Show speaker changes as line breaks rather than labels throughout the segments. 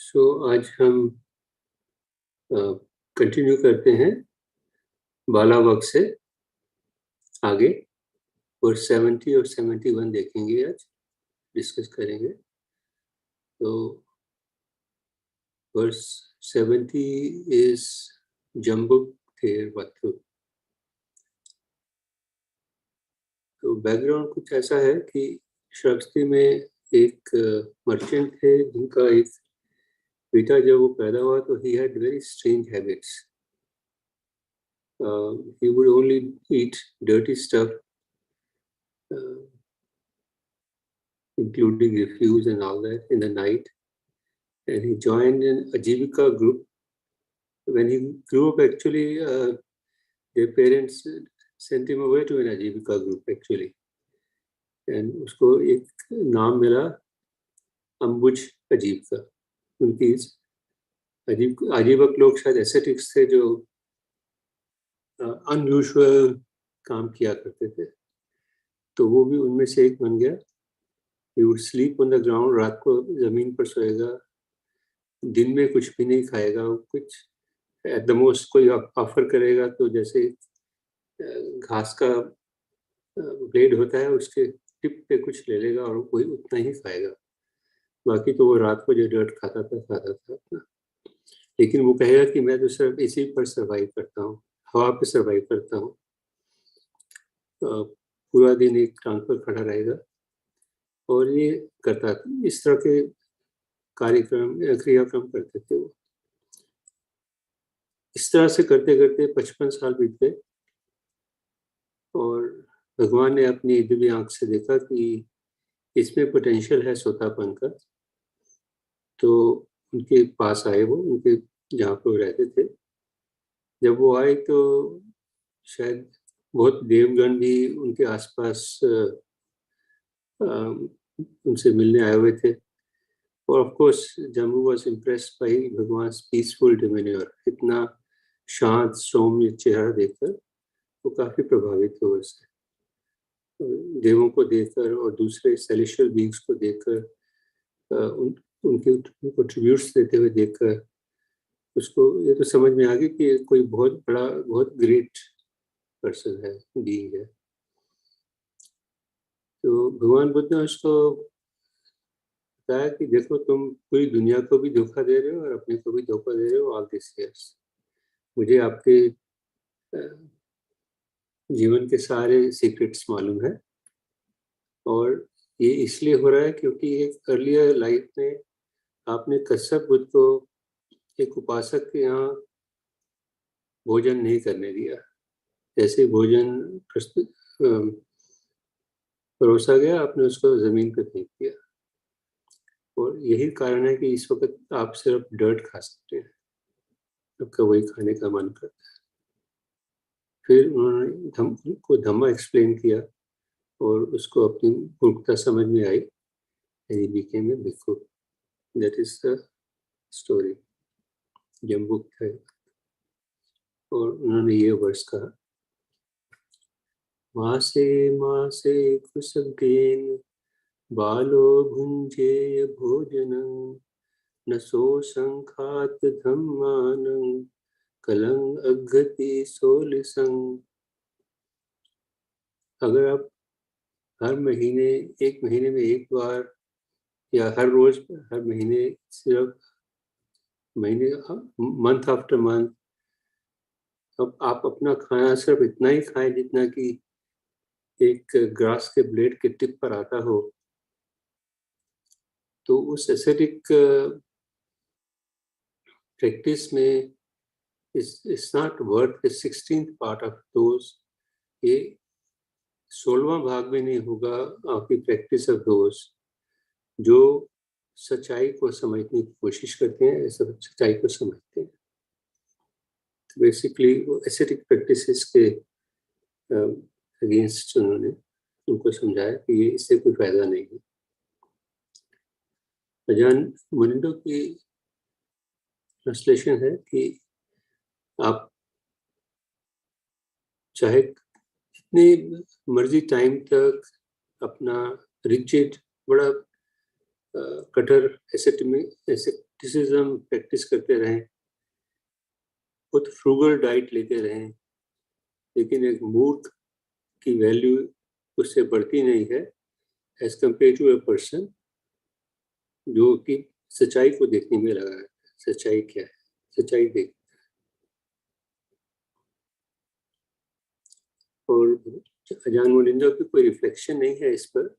आज हम कंटिन्यू करते हैं बाला वर्क से आगे और 70 और 71 देखेंगे, आज डिस्कस करेंगे। तो वर्स 70 इज जम्बुक थेर वत्थु। तो बैकग्राउंड कुछ ऐसा है कि श्रवस्ती में एक मर्चेंट थे जिनका एक बेटा जब वो पैदा हुआ तो he had very strange habits. He would only eat dirty stuff, including refuse and all that, in the night. And he joined an Ajivika group. When he grew up, actually, their parents sent him away to an Ajivika group, actually. And उसको एक नाम मिला अम्बुज अजीब का। उनकी आजीवक लोग शायद ascetics थे जो अनयूजुअल काम किया करते थे, तो वो भी उनमें से एक बन गया। He would sleep on the ground, रात को जमीन पर सोएगा, दिन में कुछ भी नहीं खाएगा, कुछ एट द मोस्ट कोई ऑफर करेगा तो जैसे घास का ब्लेड होता है उसके टिप पे कुछ ले लेगा और कोई उतना ही खाएगा, बाकी तो वो रात को जो डर्ट खाता था अपना। लेकिन वो कहेगा कि मैं तो सिर्फ इसी पर सर्वाइव करता हूँ, हवा पे सर्वाइव करता हूँ। पूरा दिन एक टांग पर खड़ा रहेगा और ये करता था। इस तरह के क्रियाक्रम करते थे वो। इस तरह से करते करते 55 साल बीत गए और भगवान ने अपनी दिव्य आंख से देखा कि इसमें पोटेंशियल है सोतापन का। तो उनके पास आए, वो उनके जहाँ पर वो रहते थे। जब वो आए तो शायद बहुत देवगण भी उनके आसपास उनसे मिलने आए हुए थे। और of course Jambu was impressed by भगवान्स पीसफुल डिमीन्योर। इतना शांत सौम्य चेहरा देखकर वो काफी प्रभावित हुए उससे। देवों को देखकर और दूसरे सेलेशियल बीइंग्स को देखकर, उनको ट्रिब्यूट्स देते हुए देखकर उसको ये तो समझ में आ गया कि कोई बहुत बड़ा, बहुत ग्रेट पर्सन है, बीइंग है। तो भगवान बुद्ध ने उसको बताया कि देखो, तुम पूरी दुनिया को भी धोखा दे रहे हो और अपने को भी धोखा दे रहे हो ऑल दिस इयर्स। मुझे आपके जीवन के सारे सीक्रेट्स मालूम है और ये इसलिए हो रहा है क्योंकि एक अर्लियर लाइफ में आपने कश्यप बुद्ध को एक उपासक के यहाँ भोजन नहीं करने दिया। जैसे भोजन प्रस्तुत परोसा गया, आपने उसको जमीन पर फेंक दिया। और यही कारण है कि इस वक्त आप सिर्फ डर्ट खा सकते हैं, आपका वही खाने का मन करता है। फिर उन्होंने धम्मा एक्सप्लेन किया और उसको अपनी मूर्खता समझ में आई। and he became a bhikkhu. That is the story. जम्बुक है और उन्होंने ये वर्ष कहा, मासे कुसुकेन बालो भुंजेय भोजनं न सो संखात धम्मानं कलं अघति सोलिसं। अगर आप हर महीने, एक महीने में एक बार या हर रोज, हर महीने सिर्फ महीने, मंथ आफ्टर मंथ, अब आप अपना खाना सिर्फ इतना ही खाएं जितना कि एक ग्रास के ब्लेड के टिप पर आता हो, तो उस एसेटिक प्रैक्टिस में it's not worth the 16th part of those. ये 16वां भाग में नहीं होगा आपकी प्रैक्टिस ऑफ दोज जो सच्चाई को समझने की कोशिश करते हैं, ऐसा सच्चाई को समझते हैं। तो बेसिकली वो एसेटिक प्रैक्टिसेस के अगेंस्ट उन्होंने उनको समझाया कि ये इससे कोई फायदा नहीं है। अजान मुनिंदो की ट्रांसलेशन है कि आप चाहे जितनी मर्जी टाइम तक अपना रिजिड, बड़ा कटर एसेट में ऐसे स्केप्टिसिज्म प्रैक्टिस करते रहें, बहुत फ्रूगल डाइट लेते रहें, लेकिन एक मूर्ख की वैल्यू उससे बढ़ती नहीं है as compare to a person जो कि सच्चाई को देखने में लगा है। सच्चाई क्या है, सच्चाई देख। और अजान मोलिंदा की कोई रिफ्लेक्शन नहीं है इस पर,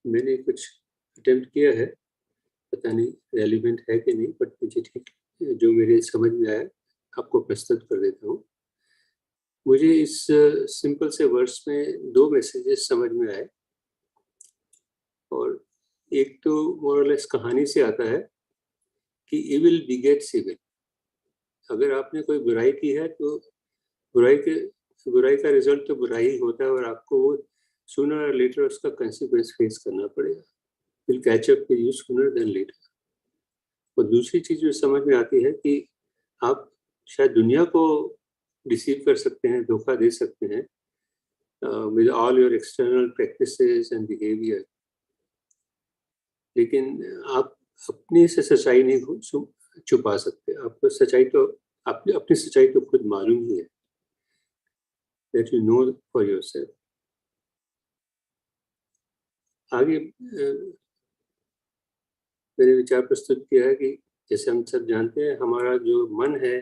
मैंने कुछ अटेम्प्ट किया है, पता नहीं रेलिवेंट है कि नहीं, बट मुझे ठीक जो मेरे समझ में आया आपको प्रस्तुत कर देता हूँ। मुझे इस सिंपल से वर्ड्स में दो मैसेजेस समझ में आए, और एक तो मोरलेस कहानी से आता है कि इविल बिगेट्स इविल। अगर आपने कोई बुराई की है तो बुराई का रिजल्ट तो बुराई ही होता है, और आपको वो सूनर और लेटर उसका कंसिक्वेंस फेस करना पड़ेगा। Will catch up with you sooner then later. और दूसरी चीज जो समझ में आती है कि आप शायद दुनिया को डिसीव कर सकते हैं, धोखा दे सकते हैं with all your external practices and behaviour, लेकिन आप अपनी से सच्चाई नहीं छुपा सकते। आपको सच्चाई तो अपनी सच्चाई तो खुद मालूम ही है, that you know for yourself। आगे मैंने विचार प्रस्तुत किया है कि जैसे हम सब जानते हैं हमारा जो मन है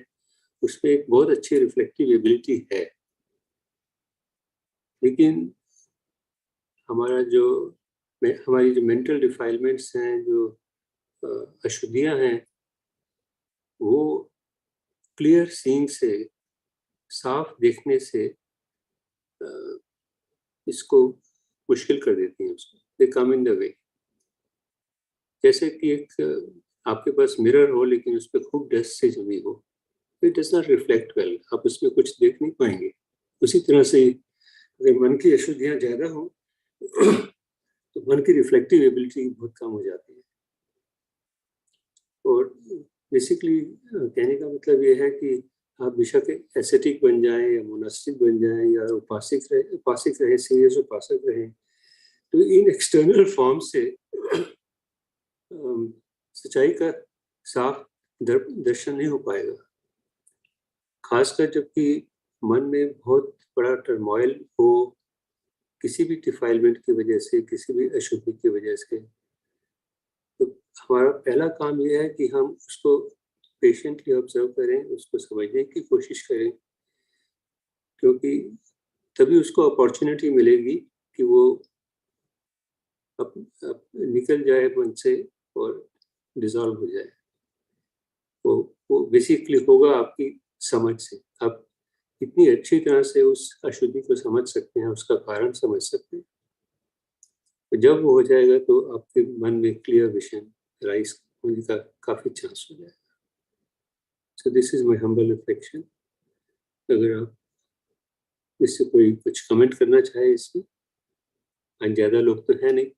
उसमें एक बहुत अच्छी रिफ्लेक्टिव एबिलिटी है, लेकिन हमारी जो मेंटल डिफाइलमेंट्स हैं, जो अशुद्धियां हैं, वो क्लियर सीइंग से, साफ देखने से इसको मुश्किल कर देती हैं। उसको दे कम इन द वे। जैसे कि एक आपके पास मिरर हो लेकिन उस पर खूब डस्ट से जमी हो, it does not reflect well, आप उसमें कुछ देख नहीं पाएंगे। उसी तरह से अगर मन की अशुद्धियां ज्यादा हो तो मन की रिफ्लेक्टिव एबिलिटी बहुत कम हो जाती है। और बेसिकली कहने का मतलब ये है कि आप बेशक एसेटिक बन जाएं या मोनास्टिक बन जाएं या उपासिक रहे, सीरियस उपासक रहे, तो इन एक्सटर्नल फॉर्म से सच्चाई का साफ दर्शन नहीं हो पाएगा। खासकर जबकि मन में बहुत बड़ा टर्मोइल हो, किसी भी डिफाइलमेंट की वजह से, किसी भी अशुद्धि की वजह से, तो हमारा पहला काम यह है कि हम उसको पेशेंटली ऑब्जर्व करें, उसको समझने की कोशिश करें, क्योंकि तभी उसको अपॉर्चुनिटी मिलेगी कि वो अब निकल जाए मन से और डिसॉल्व हो जाए। वो बेसिकली होगा आपकी समझ से। आप इतनी अच्छी तरह से उस अशुद्धि को समझ सकते हैं, उसका कारण समझ सकते हैं। तो जब वो हो जाएगा तो आपके मन में क्लियर विजन राइज होने का काफी चांस हो जाएगा। So this is my humble reflection. अगर आप इससे कोई कुछ कमेंट करना चाहे इसमें, ज्यादा लोग तो है नहीं,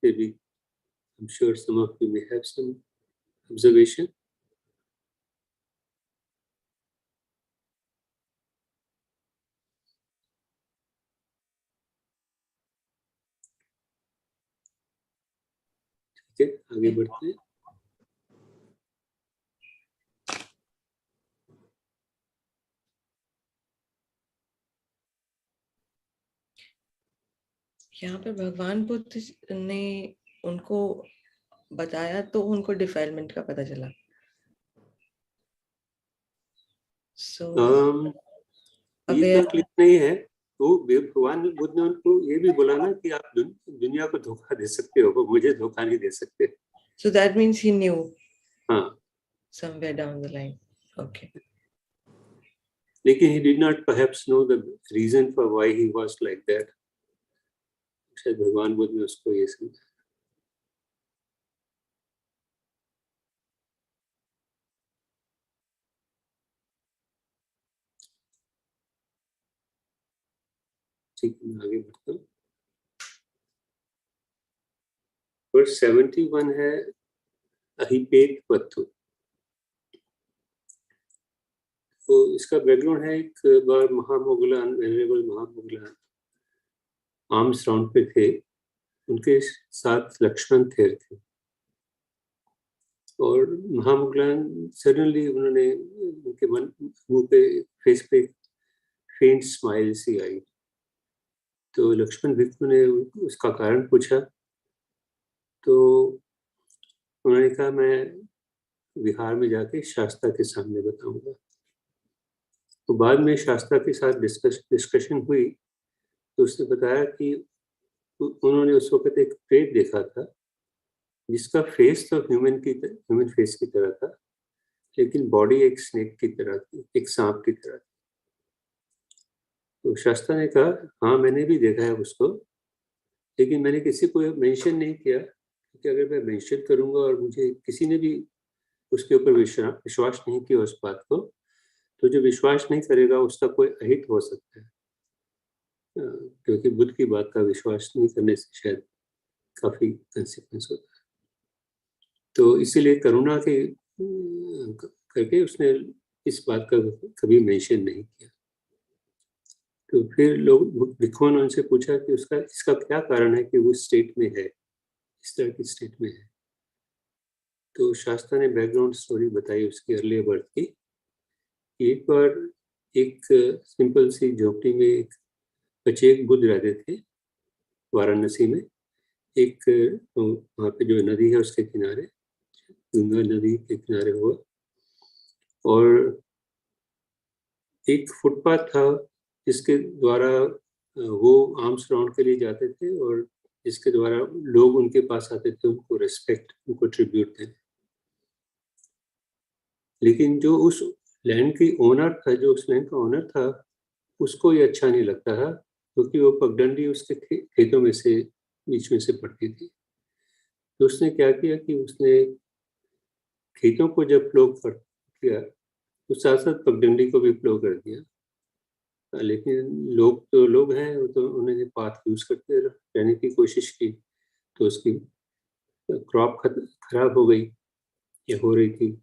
maybe I'm sure some of you may have some observation. ठीक है, आगे बढ़ते हैं।
यहाँ पे भगवान बुद्ध ने उनको बताया तो उनको डिफाइलमेंट का पता चला।
ये तो क्लियर नहीं है। तो भगवान बुद्ध ने उनको ये भी बोला ना कि आप दुनिया को धोखा दे सकते हो, मुझे धोखा नहीं दे सकते।
So that means he knew.
हाँ,
somewhere down the line. Okay.
लेकिन he did not perhaps know the reason for why he was like that. शायद भगवान बुद्ध ने उसको ये समझा। ठीक है, मैं आगे बढ़ता हूँ। वर्स 71 है अहिपेत पत्थु। तो इसका बैकग्राउंड है, एक बार Mahamoglan, venerable Mahamoglan arms round पे थे, उनके साथ लक्ष्मण थे और महामुगलान सडनली उन्होंने उनके मुंह पे फेस पे फेंट स्माइल सी आई। तो लक्ष्मण भिक्षु ने उसका कारण पूछा तो उन्होंने कहा मैं विहार में जाके शास्ता के सामने बताऊंगा। तो बाद में शास्ता के साथ डिस्कशन हुई तो उसने बताया कि उन्होंने उस वक्त एक प्रेत देखा था जिसका फेस तो ह्यूमन फेस की तरह था, लेकिन बॉडी एक स्नेक की तरह थी, एक सांप की तरह थी। तो शास्ता ने कहा हाँ मैंने भी देखा है उसको, लेकिन मैंने किसी को मेंशन नहीं किया क्योंकि अगर मैं मेंशन करूंगा और मुझे किसी ने भी उसके ऊपर विश्वास नहीं किया उस बात को, तो जो विश्वास नहीं करेगा उसका कोई अहित हो सकता है, क्योंकि बुद्ध की बात का विश्वास नहीं करने से शायद काफी कंसिक्वेंस होता है। तो इसीलिए करुणा के करके उसने इस बात का कभी मेंशन नहीं किया। तो फिर लोग भिक्षुओं ने उनसे पूछा कि इसका क्या कारण है कि वो स्टेट में है, इस तरह की स्टेट में है। तो शास्त्रा ने बैकग्राउंड स्टोरी बताई उसकी अर्ली बर्थ की। एक बार एक सिंपल सी झोपड़ी में एक पचेक बुद्ध रहते थे वाराणसी में। एक वहाँ पे जो नदी है उसके किनारे, गंगा नदी के किनारे हुआ, और एक फुटपाथ था जिसके द्वारा वो आर्म्स राउंड के लिए जाते थे और जिसके द्वारा लोग उनके पास आते थे उनको रिस्पेक्ट, उनको ट्रिब्यूट देने। लेकिन जो उस लैंड की ओनर था, जो उस लैंड का ओनर था, उसको ये अच्छा नहीं लगता था क्योंकि वो पगडंडी उसके खेतों में से बीच में से पड़ती थी। तो उसने क्या किया कि उसने खेतों को जब प्लो कर किया तो साथ साथ पगडंडी को भी प्लो कर दिया। लेकिन लोग तो लोग हैं, वो तो उन्होंने पाथ यूज करते रहने की कोशिश की, तो उसकी क्रॉप खराब हो गई या हो रही थी।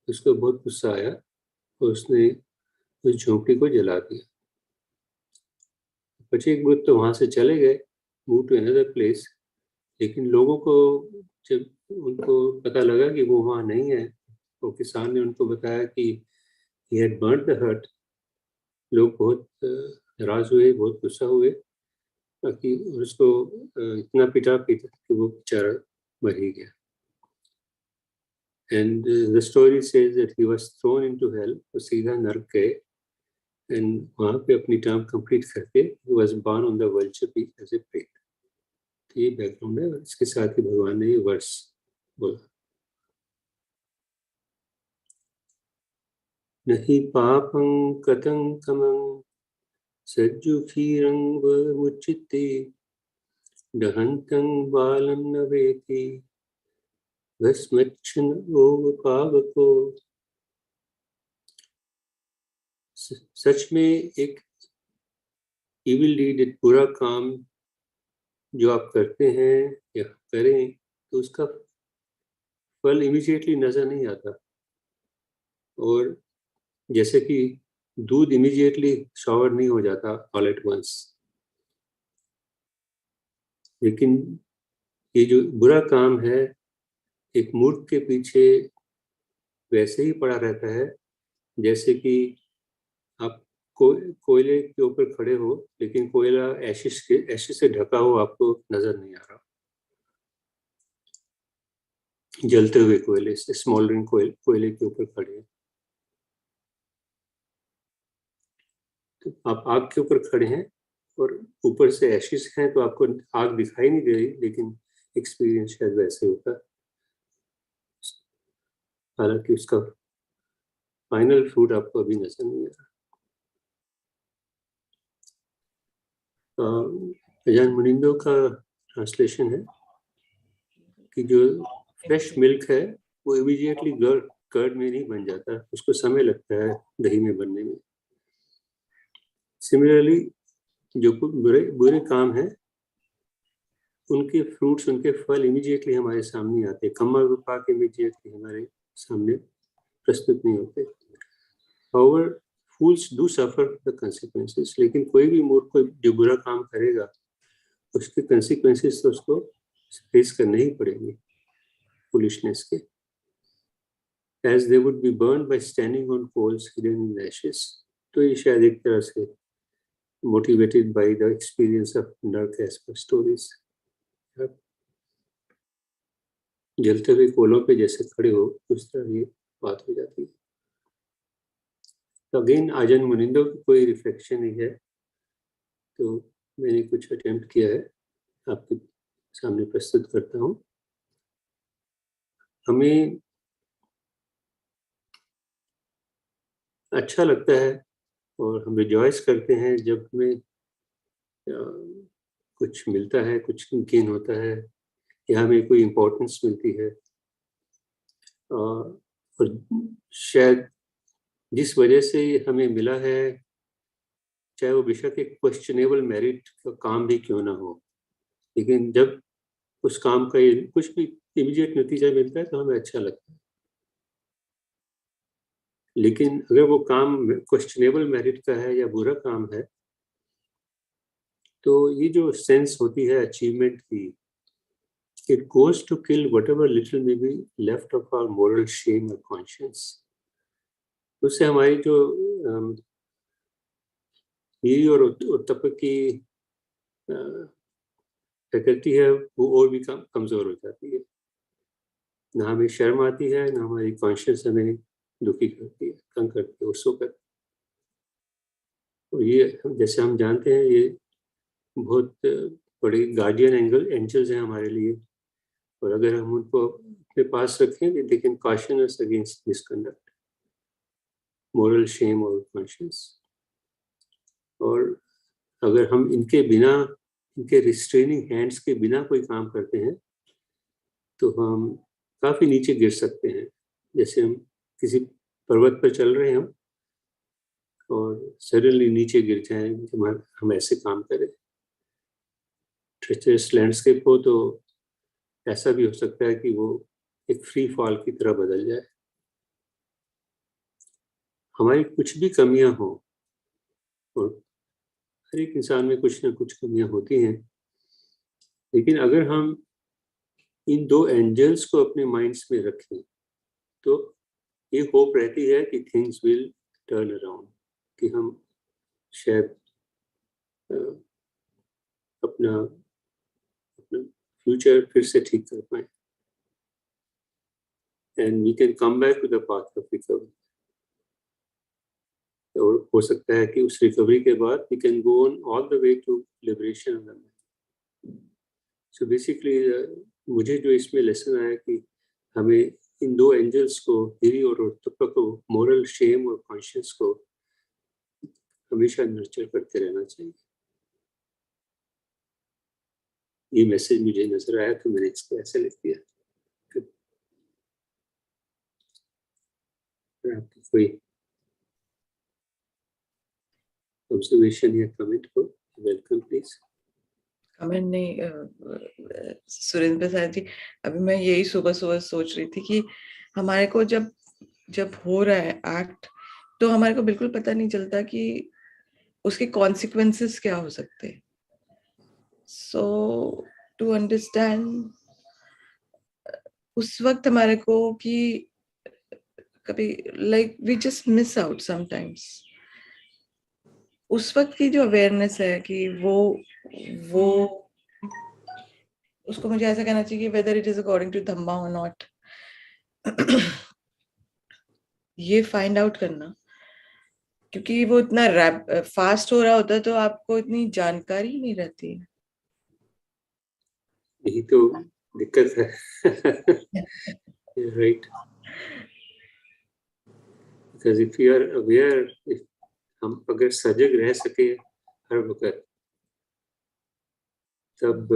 उसको बहुत गुस्सा आया और उसने उस झोंपड़ी को जला दिया। पचेक बुद्ध तो वहां से चले गए, मूव टू अनदर प्लेस। लेकिन लोगों को जब उनको पता लगा कि वो वहाँ नहीं है, तो किसान ने उनको बताया कि he had burnt the hut, लोग बहुत नाराज हुए, बहुत गुस्सा हुए, ताकि उसको इतना पिटा पीटा कि वो बेचारा मर ही गया। And the story says that he was thrown into hell, तो सीधा नरक गए, and वहाँ पे अपनी टर्म कंप्लीट करके he was born on the vulture peak as a prey। तो ये बैकग्राउंड है, इसके साथ ही भगवान ने ये वर्स बोला। नहीं पापं कतंकमं सज्जुखीरं वमुच्यते दहन्तं बालं न वेति भस्मच्छन् पावको। सच में एक इविल डीड, एक बुरा काम जो आप करते हैं या करें तो उसका फल इमीडिएटली नजर नहीं आता। और जैसे कि दूध इमीडिएटली शॉवर नहीं हो जाता ऑल एट वंस, लेकिन ये जो बुरा काम है एक मूर्ख के पीछे वैसे ही पड़ा रहता है जैसे कि आप कोयले के ऊपर खड़े हो, लेकिन कोयला एशिश से ढका हो, आपको नजर नहीं आ रहा। जलते हुए कोयले से, स्मोल्डरिंग कोयले के ऊपर खड़े हैं। तो आप आग के ऊपर खड़े हैं और ऊपर से एशिश हैं, तो आपको आग दिखाई नहीं दे रही, लेकिन एक्सपीरियंस शायद वैसे होता है। हालांकि उसका फाइनल फ्रूट आपको अभी नजर नहीं आ रहा। अजान मुनिंदो का ट्रांसलेशन है कि जो फ्रेश मिल्क है वो इमीडिएटली कर्ड में नहीं बन जाता, उसको समय लगता है दही में बनने में। सिमिलरली जो बुरे काम है उनके फ्रूट्स, उनके फल इमीडिएटली हमारे सामने आते, कमर रूपा के इमीडिएटली हमारे सामने प्रस्तुत नहीं होते। However, fools do suffer the consequences, लेकिन कोई भी मूर्ख जो बुरा काम करेगा उसके कंसिक्वेंसेस तो उसको फेस करने ही पड़ेंगे फुलिशनेस के, as they would be burned by standing on coals hidden in ashes। तो ये शायद एक तरह से motivated by the experience of Narcasper stories। जलते हुए कोलों पे जैसे खड़े हो उस तरह ये बात हो जाती है। तो अगेन आजन मुनिंदो की कोई रिफ्लेक्शन नहीं है, तो मैंने कुछ अटेम्प्ट किया है, आपके सामने प्रस्तुत करता हूँ। हमें अच्छा लगता है और हम रिजॉइस करते हैं जब हमें कुछ मिलता है, कुछ गेन होता है या हमें कोई इम्पोर्टेंस मिलती है, और शायद जिस वजह से हमें मिला है, चाहे वो बेशक एक क्वेश्चनेबल मेरिट का काम भी क्यों ना हो, लेकिन जब उस काम का कुछ भी इमीडिएट नतीजा मिलता है तो हमें अच्छा लगता है। लेकिन अगर वो काम क्वेश्चनेबल मेरिट का है या बुरा काम है, तो ये जो सेंस होती है अचीवमेंट की, it goes to kill whatever little may be left of our moral shame or conscience। उससे हमारी जो हीरी और उत्तप की प्रकृति है वो और भी कमजोर हो जाती है। ना हमें शर्म आती है, ना हमारी कॉन्शियस हमें दुखी करती है, तंग करती है उस वक्त। और ये जैसे हम जानते हैं, ये बहुत बड़े गार्डियन एंजल्स हैं हमारे लिए, और अगर हम उनको अपने पास रखें, they can caution us against misconduct, moral shame और कॉन्शियस। और अगर हम इनके बिना, इनके रिस्ट्रेनिंग हैंड्स के बिना कोई काम करते हैं, तो हम काफी नीचे गिर सकते हैं। जैसे हम किसी पर्वत पर चल रहे हैं और सडनली नीचे गिर जाएं जब हम ऐसे काम करें। ट्रेचरस लैंडस्केप हो तो ऐसा भी हो सकता है कि वो एक फ्री फॉल की तरह बदल जाए। हमारी कुछ भी कमियां हो, और हर एक इंसान में कुछ ना कुछ कमियां होती हैं, लेकिन अगर हम इन दो एंजल्स को अपने माइंड्स में रखें, तो ये होप रहती है कि थिंग्स विल टर्न अराउंड, कि हम शायद अपना फ्यूचर फिर से ठीक कर पाए, and we can come back to the path of recovery. और हो सकता है कि उस रिकवरी के बाद we can go on all the way to liberation of the mind. So basically मुझे जो इसमें लेसन आया कि हमें इन दो एंजल्स को, हिरी और उत्तप्पा को, मोरल शेम और कॉन्शियस को हमेशा नर्चर करते रहना चाहिए। ये मैसेज मुझे नजर आया तो मैंने इसको ऐसे लिख दिया। आपकी कोई ऑब्जर्वेशन या कमेंट हो, वेलकम प्लीज।
कमेंट नहीं सुरेंद्र प्रसाद जी, अभी मैं यही सुबह सुबह सोच रही थी कि हमारे को जब जब हो रहा है एक्ट, तो हमारे को बिल्कुल पता नहीं चलता कि उसके कॉन्सिक्वेंसेस क्या हो सकते हैं। सो टू अंडरस्टैंड उस वक्त हमारे को कि कभी like we just miss out sometimes, उस वक्त की जो अवेयरनेस है कि वो उसको मुझे ऐसा कहना चाहिए कि whether it is according to Dhamma और नॉट, ये फाइंड आउट करना, क्योंकि वो इतना फास्ट हो रहा होता है तो आपको इतनी जानकारी नहीं रहती।
यही तो दिक्कत है। Right, because if you are aware, हम अगर सजग रह सके हर वक्त, तब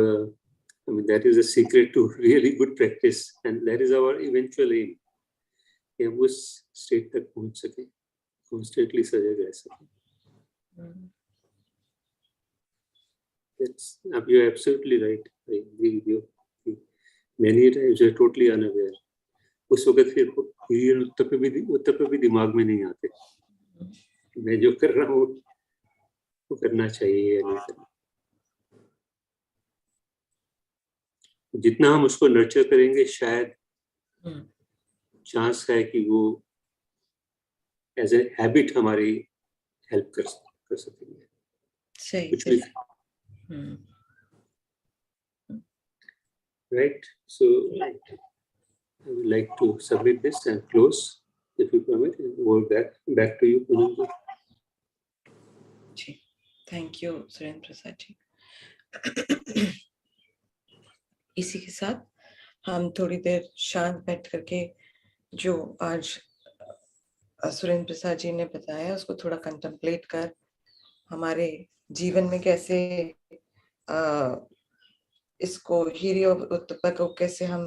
I mean that is a secret to really good practice, and that is our eventual aim, कि हम उस स्टेट तक पहुंच सके, constantly सजग रह सके। You're absolutely right. I agree with you. Many times you're totally unaware. उस वक्त फिर उत्तप भी दिमाग में नहीं आते, मैं जो कर रहा हूँ वो करना चाहिए या नहीं करना। जितना हम उसको नर्चर करेंगे शायद
हम्म,
चांस है कि वो एज ए हैबिट हमारी हेल्प कर सकेंगे
सही
कुछ
सही।
भी,
hmm,
right? So I would like to submit this and close, if you permit, and go back to you, Punam ji.
जी, थैंक यू सुरेंद्र प्रसाद जी। इसी के साथ हम थोड़ी देर शांत बैठ करके जो आज सुरेंद्र प्रसाद जी ने बताया उसको थोड़ा कंटेम्पलेट कर हमारे जीवन में कैसे इसको हीरे और उत्तपा को कैसे हम